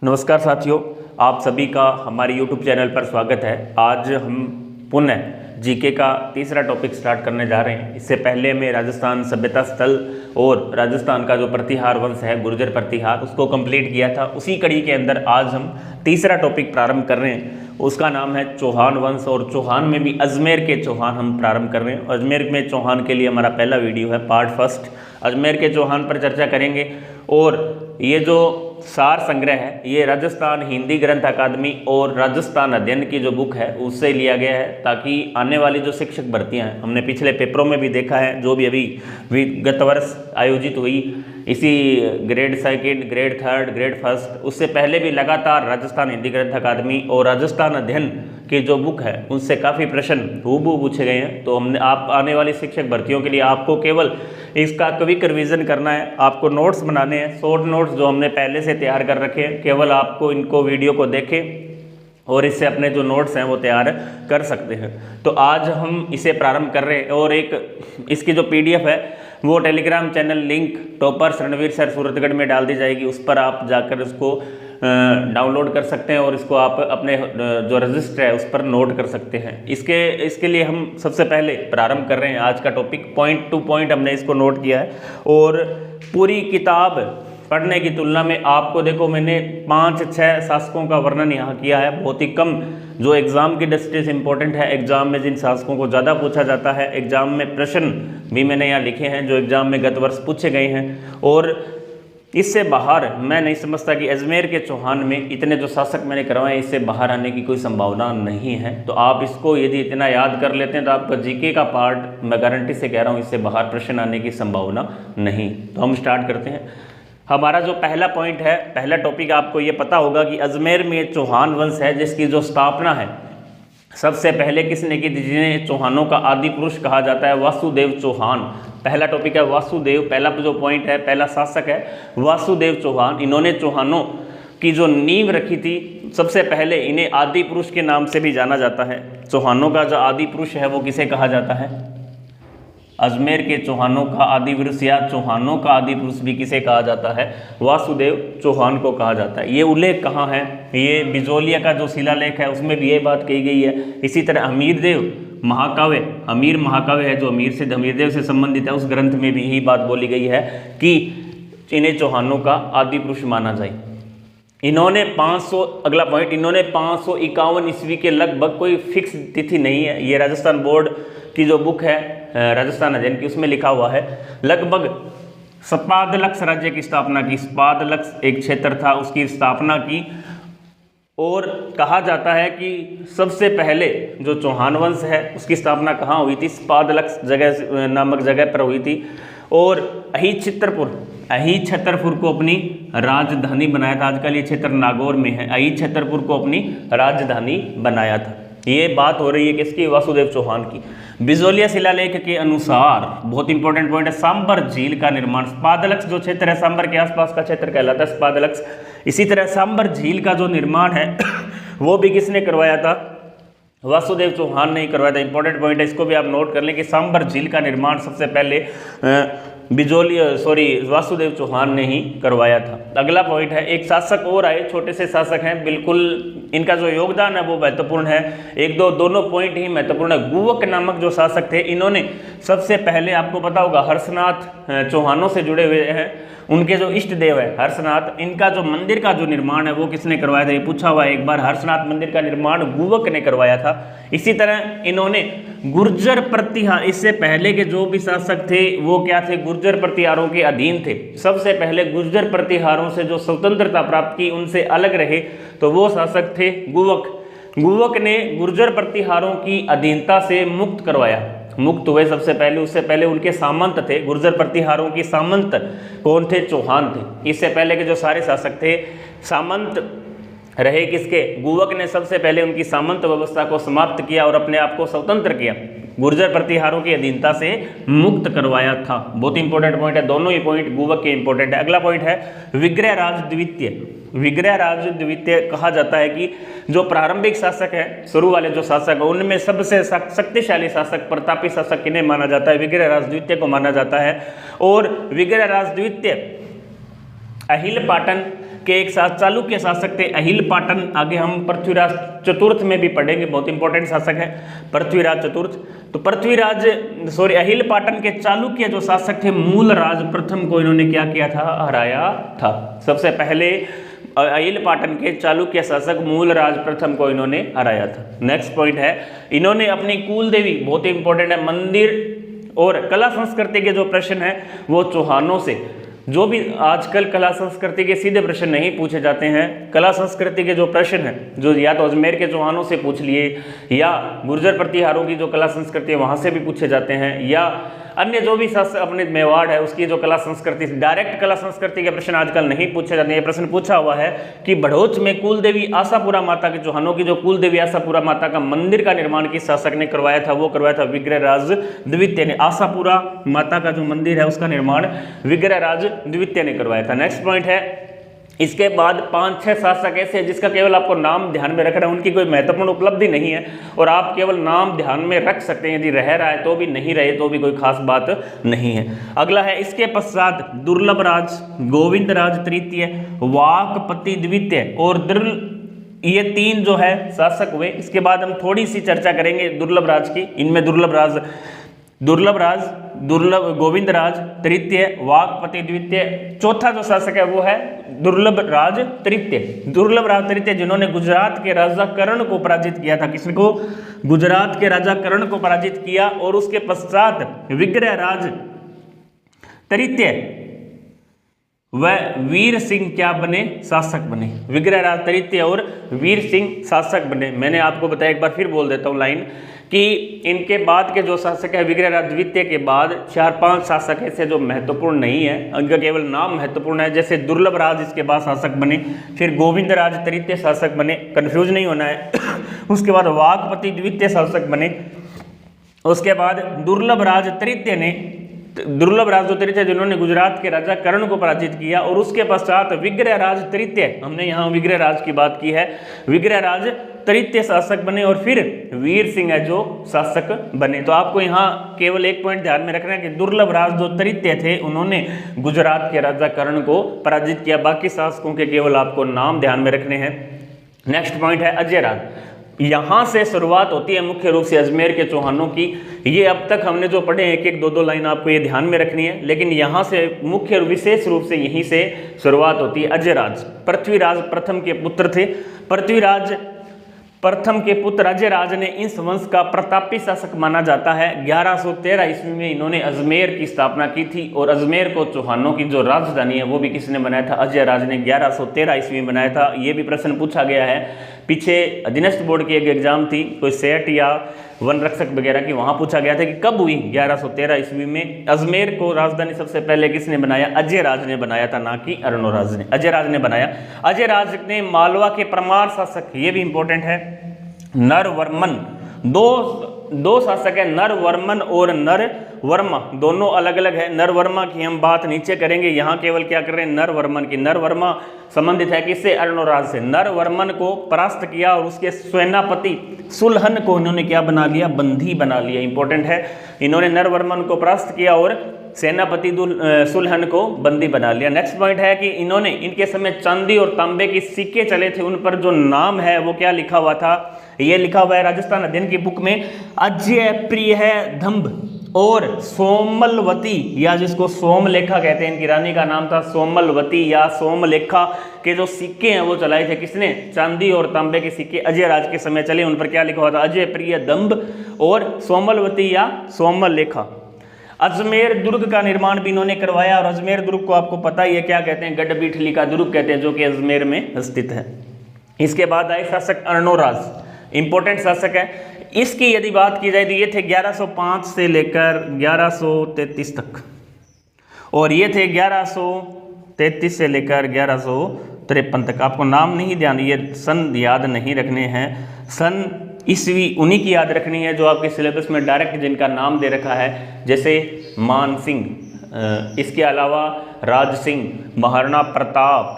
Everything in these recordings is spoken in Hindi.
नमस्कार साथियों, आप सभी का हमारे YouTube चैनल पर स्वागत है। आज हम पुनः जीके का तीसरा टॉपिक स्टार्ट करने जा रहे हैं। इससे पहले मैं राजस्थान सभ्यता स्थल और राजस्थान का जो प्रतिहार वंश है गुर्जर प्रतिहार उसको कंप्लीट किया था। उसी कड़ी के अंदर आज हम तीसरा टॉपिक प्रारंभ कर रहे हैं। उसका नाम है चौहान वंश और चौहान में भी अजमेर के चौहान हम प्रारंभ कर रहे हैं। अजमेर में चौहान के लिए हमारा पहला वीडियो है, पार्ट फर्स्ट। अजमेर के चौहान पर चर्चा करेंगे और ये जो सार संग्रह है ये राजस्थान हिंदी ग्रंथ अकादमी और राजस्थान अध्ययन की जो बुक है उससे लिया गया है, ताकि आने वाली जो शिक्षक भर्तियां हैं, हमने पिछले पेपरों में भी देखा है, जो भी अभी विगत वर्ष आयोजित हुई इसी grade second, grade third, grade first, उससे पहले भी लगातार राजस्थान हिंदी ग्रंथ अकादमी और राजस्थान अध्ययन की जो बुक है उनसे काफ़ी प्रश्न हूबहू पूछे गए हैं। तो हमने आप आने वाली शिक्षक भर्तियों के लिए आपको केवल इसका क्विक रिवीजन करना है, आपको नोट्स बनाने हैं, शॉर्ट नोट्स जो हमने पहले से तैयार कर रखे हैं। केवल आपको इनको वीडियो को देखें और इससे अपने जो नोट्स हैं वो तैयार कर सकते हैं। तो आज हम इसे प्रारंभ कर रहे हैं और एक इसकी जो पीडीएफ है वो Telegram channel link toppers Ranveer sir Suratgarh में डाल दी जाएगी। उस पर आप जाकर उसको डाउनलोड कर सकते हैं और इसको आप अपने जो रजिस्टर है उस पर नोट कर सकते हैं। इसके लिए हम सबसे पहले प्रारंभ कर रहे हैं आज का टॉपिक। पॉइंट टू पॉइंट हमने इसको नोट किया है और पूरी किताब पढ़ने की तुलना में आपको देखो मैंने 5-6 शासकों का वर्णन यहाँ किया है, बहुत ही कम जो एग्जाम की दृष्टि से इंपॉर्टेंट है। एग्जाम में जिन शासकों को ज़्यादा पूछा जाता है, एग्जाम में प्रश्न भी मैंने यहाँ लिखे हैं जो एग्जाम में गत वर्ष पूछे गए हैं। और इससे बाहर मैं नहीं समझता कि अजमेर के चौहान में इतने जो शासक मैंने करवाए इससे बाहर आने की कोई संभावना नहीं है। तो आप इसको यदि इतना याद कर लेते हैं तो आपका जीके का पार्ट मैं गारंटी से कह रहा हूँ इससे बाहर प्रश्न आने की संभावना नहीं। तो हम स्टार्ट करते हैं। हमारा जो पहला पॉइंट है, पहला टॉपिक, आपको ये पता होगा कि अजमेर में चौहान वंश है जिसकी जो स्थापना है सबसे पहले किसने की, जिन्हें चौहानों का आदि पुरुष कहा जाता है, वासुदेव चौहान। पहला टॉपिक है वासुदेव, पहला जो पॉइंट है, पहला शासक है वासुदेव चौहान। इन्होंने चौहानों की जो नींव रखी थी सबसे पहले, इन्हें आदि पुरुष के नाम से भी जाना जाता है। चौहानों का जो आदि पुरुष है वो किसे कहा जाता है? अजमेर के चौहानों का आदि पुरुष या चौहानों का आदि पुरुष भी किसे कहा जाता है? वासुदेव चौहान को कहा जाता है। ये उल्लेख कहाँ है? ये बिजोलिया का जो शिलालेख है उसमें भी ये बात कही गई है। इसी तरह हमीरदेव महाकाव्य, हमीर महाकाव्य है जो हमीर से हमीरदेव से संबंधित है, उस ग्रंथ में भी यही बात बोली गई है कि इन्हें चौहानों का आदि पुरुष माना जाए। इन्होंने 500, अगला पॉइंट, इन्होंने 551 ईस्वी के लगभग, कोई फिक्स तिथि नहीं है, ये राजस्थान बोर्ड की जो बुक है राजस्थान अध्ययन की उसमें लिखा हुआ है, लगभग स्पादलक्स राज्य की स्थापना की। स्पादलक्स एक क्षेत्र था, उसकी स्थापना की। और कहा जाता है कि सबसे पहले जो चौहान वंश है उसकी स्थापना कहाँ हुई थी? स्पादलक्स जगह नामक जगह पर हुई थी। और अही छतरपुर को अपनी राजधानी बनाया था। आजकल ये क्षेत्र नागौर में है। अही छतरपुर को अपनी राजधानी बनाया था। ये बात हो रही है किसकी? वासुदेव चौहान की। बिजोलिया शिलालेख के अनुसार, बहुत इंपॉर्टेंट पॉइंट है, सांबर झील का निर्माण, स्पादलक्स जो क्षेत्र है सांबर के आसपास का क्षेत्र कहलाता है स्पादलक्स। इसी तरह सांबर झील का जो निर्माण है वो भी किसने करवाया था? वासुदेव चौहान ने ही करवाया था। इंपॉर्टेंट पॉइंट है, इसको भी आप नोट कर लें कि सांबर झील का निर्माण सबसे पहले वासुदेव चौहान ने ही करवाया था। अगला पॉइंट है, एक शासक और आए, छोटे से शासक हैं, बिल्कुल इनका जो योगदान है वो महत्वपूर्ण है। दोनों पॉइंट ही महत्वपूर्ण है। गुवक नामक जो शासक थे, इन्होंने सबसे पहले, आपको पता होगा हर्षनाथ चौहानों से जुड़े हुए हैं, उनके जो इष्ट देव है हर्षनाथ, इनका जो मंदिर का जो निर्माण है वो किसने करवाया था? ये पूछा हुआ है एक बार। हर्षनाथ मंदिर का निर्माण गुवक ने करवाया था। इसी तरह इन्होंने गुर्जर प्रतिहार, इससे पहले के जो भी शासक थे वो क्या थे? गुर्जर प्रतिहारों के अधीन थे। सबसे पहले गुर्जर प्रतिहारों से जो स्वतंत्रता प्राप्त की उनसे अलग रहे तो वो शासक थे गुवक। गुवक ने गुर्जर प्रतिहारों की अधीनता से मुक्त करवाया। मुक्त हुए सबसे पहले, उससे पहले उनके सामंत थे। गुर्जर प्रतिहारों की सामंत कौन थे? चौहान थे। इससे पहले के जो सारे शासक थे सामंत रहे किसके? गुवक ने सबसे पहले उनकी सामंत व्यवस्था को समाप्त किया और अपने आप को स्वतंत्र किया, गुर्जर प्रतिहारों की अधीनता से मुक्त करवाया था। बहुत इंपॉर्टेंट पॉइंट है, दोनों ही पॉइंट गुवक के इंपॉर्टेंट है। अगला पॉइंट है विग्रहराज द्वितीय। विग्रहराज द्वितीय कहा जाता है कि जो प्रारंभिक शासक है, शुरू वाले जो शासक है, उनमें सबसे शक्तिशाली शासक, प्रतापी शासक किन्हें माना जाता है? विग्रहराज द्वितीय को माना जाता है। और विग्रहराज द्वितीय अहिल पाटन के एक साथ चालुक्य शासक थे अहिल पाटन। आगे हम पृथ्वीराज चतुर्थ में भी पढ़ेंगे, बहुत इंपॉर्टेंट शासक है पृथ्वीराज चतुर्थ। तो अहिल पाटन के चालुक्य जो शासक थे मूलराज प्रथम को इन्होंने क्या किया था, हराया था। सबसे पहले अहिल पाटन के चालुक्य शासक मूलराज प्रथम को इन्होंने हराया था। नेक्स्ट पॉइंट है, इन्होंने अपनी कुल देवी, बहुत ही इंपॉर्टेंट है, मंदिर और कला संस्कृति के जो प्रश्न है वो चौहानों से, जो भी आजकल कला संस्कृति के सीधे प्रश्न नहीं पूछे जाते हैं, कला संस्कृति के जो प्रश्न हैं जो या तो अजमेर के चौहानों से पूछ लिए या गुर्जर प्रतिहारों की जो कला संस्कृति है वहाँ से भी पूछे जाते हैं, या अन्य जो भी अपने मेवाड़ है उसकी जो कला संस्कृति, डायरेक्ट कला संस्कृति के प्रश्न आजकल नहीं पूछे जाते हैं। ये प्रश्न पूछा हुआ है कि भड़ोच में कुल देवी आशापुरा माता के, चौहानों की जो कुल देवी आशापुरा माता का मंदिर का निर्माण किस शासक ने करवाया था, वो करवाया था विग्रहराज द्वितीय ने। आशापुरा माता का जो मंदिर है उसका निर्माण विग्रहराज द्वितीय ने करवाया था। नेक्स्ट पॉइंट है, इसके बाद 5-6 शासक ऐसे हैं जिसका केवल आपको नाम ध्यान में रखना है, उनकी कोई महत्वपूर्ण उपलब्धि नहीं है और आप केवल नाम ध्यान में रख सकते हैं, यदि रह रहा है तो भी, नहीं रहे तो भी कोई खास बात नहीं है। अगला है, इसके पश्चात दुर्लभ राज, गोविंद राज तृतीय, वाकपति द्वितीय और ये 3 जो है शासक हुए। इसके बाद हम थोड़ी सी चर्चा करेंगे दुर्लभ राज की। इनमें दुर्लभ गोविंद राज तृतीय, वाकपति द्वितीय, चौथा जो शासक है वो है दुर्लभ राज तृतीय। दुर्लभ राज तृतीय जिन्होंने गुजरात के राजा कर्ण को पराजित किया था। किसको? गुजरात के राजा कर्ण को पराजित किया। और उसके पश्चात विग्रहराज तृतीय वह वीर सिंह क्या बने? शासक बने। विग्रहराज तृतीय और वीर सिंह शासक बने। मैंने आपको बताया, एक बार फिर बोल देता हूँ लाइन, कि इनके बाद के जो शासक है विग्रहराज द्वितीय के बाद 4-5 शासक ऐसे जो महत्वपूर्ण नहीं है, उनका केवल नाम महत्वपूर्ण है। जैसे दुर्लभ राज इसके बाद शासक बने, फिर गोविंद राज तृतीय शासक बने, कंफ्यूज नहीं होना है। उसके बाद वाकपति द्वितीय शासक बने। उसके बाद दुर्लभ राज जो तृतीय जिन्होंने गुजरात के राजा कर्ण को पराजित किया। और उसके पश्चात विग्रहराज तृतीय, हमने यहाँ विग्रहराज की बात की है, विग्रहराज तृतीय शासक बने और फिर वीर सिंह है जो शासक बने। तो आपको यहाँ केवल एक पॉइंट ध्यान में रखना है कि दुर्लभ राज जो तृतीय थे उन्होंने गुजरात के राजा कर्ण को पराजित किया। बाकी शासकों के केवल आपको नाम ध्यान में रखने हैं। नेक्स्ट पॉइंट है अजय राज। यहाँ से शुरुआत होती है मुख्य रूप से अजमेर के चौहानों की। ये अब तक हमने जो पढ़े हैं, 1-1, 2-2 लाइन आपको ये ध्यान में रखनी है, लेकिन यहाँ से मुख्य विशेष रूप से यहीं से शुरुआत होती है। अजय राज पृथ्वीराज प्रथम के पुत्र थे। पृथ्वीराज प्रथम के पुत्र अजय राज ने इस वंश का प्रतापी शासक माना जाता है। 1113 ईस्वी में इन्होंने अजमेर की स्थापना की थी और अजमेर को चौहानों की जो राजधानी है वो भी किसने बनाया था? अजय राज ने 1113 ईस्वी में बनाया था। ये भी प्रश्न पूछा गया है। पीछे अधीनस्थ बोर्ड की एक एग्जाम थी, कोई सेट या वन रक्षक वगैरह की, वहाँ पूछा गया था कि कब हुई? 1113 ईस्वी में। अजमेर को राजधानी सबसे पहले किसने बनाया? अजय राज ने बनाया था, ना कि अर्णोराज ने। अजय राज ने बनाया। अजय राज ने मालवा के परमार शासक, ये भी इंपॉर्टेंट है, नरवर्मन, दो शासक है, नरवर्मन और नरवर्मा, दोनों अलग अलग है। नरवर्मा की हम बात नीचे करेंगे, यहाँ केवल क्या कर रहे हैं? नरवर्मन की। नरवर्मा संबंधित है किससे? अर्णोराज से। नरवर्मन को परास्त किया और उसके सेनापति सुलहन को इन्होंने क्या बना लिया? बंदी बना लिया। इंपॉर्टेंट है, इन्होंने नरवर्मन को परास्त किया और सेनापति सुलहन को बंदी बना लिया। नेक्स्ट पॉइंट है कि इन्होंने, इनके समय चांदी और तांबे की सिक्के चले थे, उन पर जो नाम है वो क्या लिखा हुआ था? ये लिखा हुआ है राजस्थान अध्ययन की बुक में, अजय प्रिय धम्ब और सोमलवती, या जिसको सोमलेखा कहते हैं, इनकी रानी का नाम था सोमलवती या सोमलेखा, के जो सिक्के हैं वो चलाए थे किसने? चांदी और तांबे के सिक्के अजय राज के समय चले। उन पर क्या लिखा हुआ था? अजय प्रिय दम्ब और सोमलवती या सोमलेखा। अजमेर दुर्ग का निर्माण भी इन्होंने करवाया। और अजमेर दुर्ग को आपको पता ही है क्या कहते हैं? गढ़बीठली का दुर्ग कहते हैं, जो कि अजमेर में स्थित है। इसके बाद आए शासक अर्णोराज, इंपॉर्टेंट शासक है। इसकी यदि बात की जाए तो ये थे 1105 से लेकर 1133 तक, और ये थे 1133 से लेकर 1153 तक। आपको नाम नहीं ध्यान, ये सन याद नहीं रखने हैं, सन ईस्वी उन्हीं की याद रखनी है जो आपके सिलेबस में डायरेक्ट जिनका नाम दे रखा है, जैसे मान सिंह, इसके अलावा राज सिंह, महाराणा प्रताप,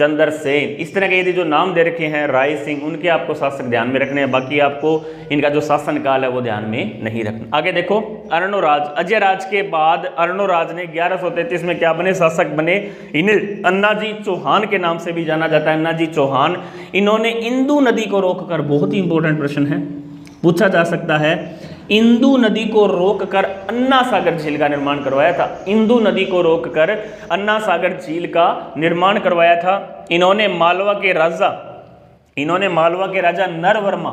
चंद्रसेन। इस तरह के यदि जो नाम दे रखे हैं राय सिंह, उनके आपको शासक ध्यान में रखने हैं, बाकी आपको इनका जो शासनकाल है वो ध्यान में नहीं रखना। आगे देखो अर्णोराज, अजय राज के बाद अर्णोराज ने 1133 में क्या बने, शासक बने। इन्हें अन्नाजी चौहान के नाम से भी जाना जाता है, अन्नाजी चौहान। इन्होंने इंदु नदी को रोककर, बहुत ही इंपॉर्टेंट प्रश्न है, पूछा जा सकता है, इंदु नदी को रोककर अन्ना सागर झील का निर्माण करवाया था। इंदु नदी को रोककर अन्ना सागर झील का निर्माण करवाया था। इन्होंने मालवा के राजा नरवर्मा,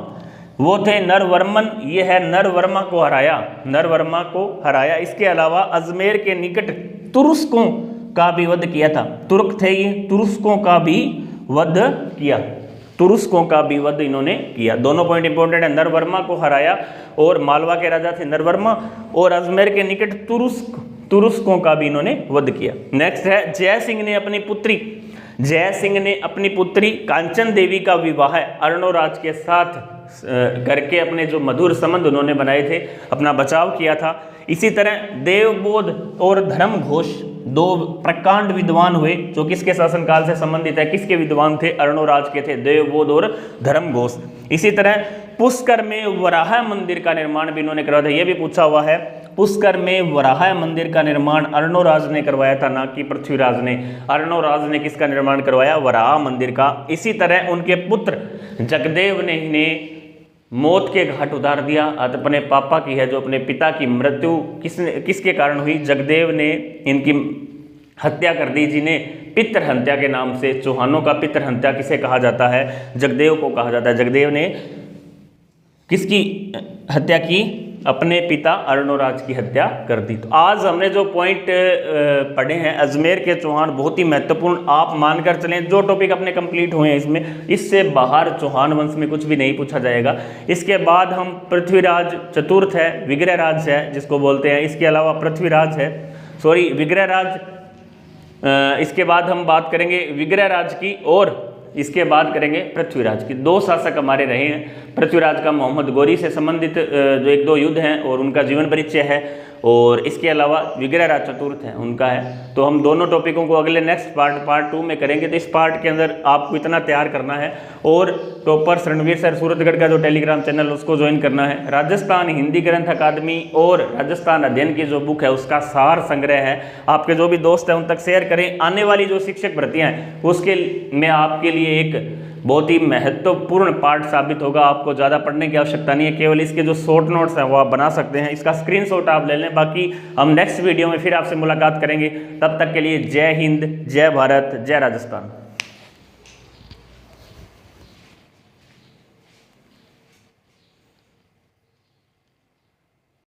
वो थे नरवर्मन, ये है नरवर्मा को हराया। इसके अलावा अजमेर के निकट तुरुस्कों का भी वध किया था। तुर्क थे ये, तुरुस्कों का भी वध इन्होंने किया। दोनों पॉइंट इंपॉर्टेंट है, नरवर्मा को हराया और मालवा के राजा थे नरवर्मा, और अजमेर के निकट तुरुस्कों का भी इन्होंने वध किया। नेक्स्ट है जय सिंह ने अपनी पुत्री कांचन देवी का विवाह अर्णोराज के साथ करके अपने जो मधुर संबंध उन्होंने बनाए थे, अपना बचाव किया था। इसी तरह देवबोध और धर्मघोष, दो प्रकांड विद्वान हुए जो किसके शासनकाल से संबंधित है, किसके विद्वान थे, अर्णोराज के थे, देवबोध और धर्मघोष। इसी तरह पुष्कर में वराह मंदिर का निर्माण भी इन्होंने करवाया था, यह भी पूछा हुआ है। पुष्कर में वराह मंदिर का निर्माण अर्णोराज ने करवाया था, ना कि पृथ्वीराज ने। अर्णोराज ने किसका निर्माण करवाया, वराह मंदिर का। इसी तरह उनके पुत्र जगदेव ने इन्हें मौत के घाट उतार दिया। अपने पापा की है, जो अपने पिता की मृत्यु किसके कारण हुई, जगदेव ने इनकी हत्या कर दी, जिन्हें पितृ हत्या के नाम से, चौहानों का पितृ हत्या किसे कहा जाता है, जगदेव को कहा जाता है। जगदेव ने किसकी हत्या की, अपने पिता अर्णोराज की हत्या कर दी। तो आज हमने जो पॉइंट पढ़े हैं अजमेर के चौहान, बहुत ही महत्वपूर्ण, आप मानकर चलें जो टॉपिक अपने कंप्लीट हुए हैं इसमें, इससे बाहर चौहान वंश में कुछ भी नहीं पूछा जाएगा। इसके बाद हम पृथ्वीराज चतुर्थ है, विग्रहराज है जिसको बोलते हैं, इसके अलावा पृथ्वीराज है, सॉरी विग्रहराज, इसके बाद हम बात करेंगे विग्रहराज की, और इसके बाद करेंगे पृथ्वीराज की। दो शासक हमारे रहे हैं, पृथ्वीराज का मोहम्मद गौरी से संबंधित जो एक दो युद्ध हैं और उनका जीवन परिचय है, और इसके अलावा विग्रहराज चतुर्थ है उनका है। तो हम दोनों टॉपिकों को अगले नेक्स्ट पार्ट 2 में करेंगे। तो इस पार्ट के अंदर आपको इतना तैयार करना है, और टॉपर्स रणवीर सर सूरतगढ़ का जो टेलीग्राम चैनल उसको ज्वाइन करना है। राजस्थान हिंदी ग्रंथ अकादमी और राजस्थान अध्ययन की जो बुक है उसका सार संग्रह है, आपके जो भी दोस्त हैं उन तक शेयर करें। आने वाली जो शिक्षक भर्तियाँ हैं उसके में आपके लिए एक बहुत ही महत्वपूर्ण पार्ट साबित होगा। आपको ज़्यादा पढ़ने की आवश्यकता नहीं है, केवल इसके जो शॉर्ट नोट्स हैं वो आप बना सकते हैं, इसका स्क्रीनशॉट आप ले लें। बाकी हम नेक्स्ट वीडियो में फिर आपसे मुलाकात करेंगे, तब तक के लिए जय हिंद, जय भारत, जय राजस्थान।